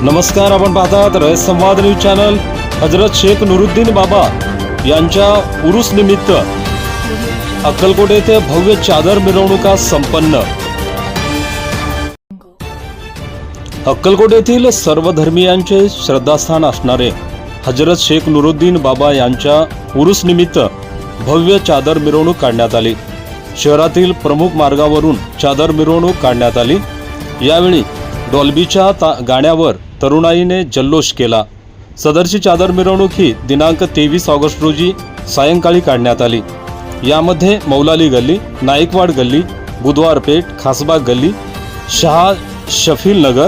नमस्कार, आपण पाहतात रयत संवाद न्यूज चॅनल। हजरत शेख नुरुद्दीन बाबा यांच्या उरूस निमित्त अक्कलकोट येथे भव्य चादर मिरवणुका संपन्न। अक्कलकोट येथील सर्व धर्मीयांचे श्रद्धास्थान असणारे हजरत शेख नुरुद्दीन बाबा यांच्या उरूस निमित्त भव्य चादर मिरवणूक काढण्यात आली। शहरातील प्रमुख मार्गावरून चादर मिरवणूक काढण्यात आली। यावेळी डॉल्बीच्या गाण्यावर तरुणाईने जल्लोष केला। सदरची चादर मिरवणूक ही दिनांक 23 ऑगस्ट रोजी सायंकाळी काढण्यात आली। यामध्ये मौलाली गल्ली, नाईकवाड गल्ली, बुधवार पेठ, खासबाग गल्ली, शाह शफील नगर,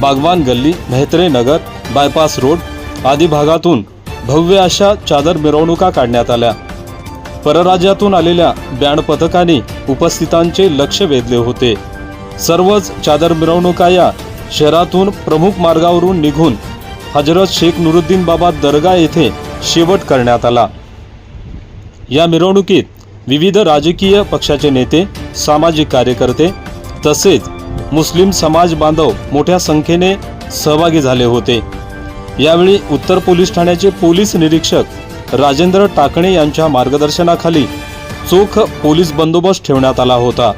बागवान गल्ली, मेहत्रे नगर, बायपास रोड आदी भागातून भव्य अशा चादर मिरवणुका काढण्यात आल्या। परराज्यातून आलेल्या बँड पथकाने उपस्थितांचे लक्ष वेधले होते। सर्वच चादर मिरवणुका या शहरातून प्रमुख मार्गावरून निघून हजरत शेख नुरुद्दीन बाबा दर्गा येथे शेवट करण्यात आला। या मिरवणुकीत विविध राजकीय पक्षाचे नेते, सामाजिक कार्यकर्ते तसेच मुस्लिम समाज बांधव मोठ्या संख्येने सहभागी झाले होते। यावेळी उत्तर पोलीस ठाण्याचे पोलीस निरीक्षक राजेंद्र टाकणे यांच्या मार्गदर्शनाखाली चोख पोलीस बंदोबस्त ठेवण्यात आला होता।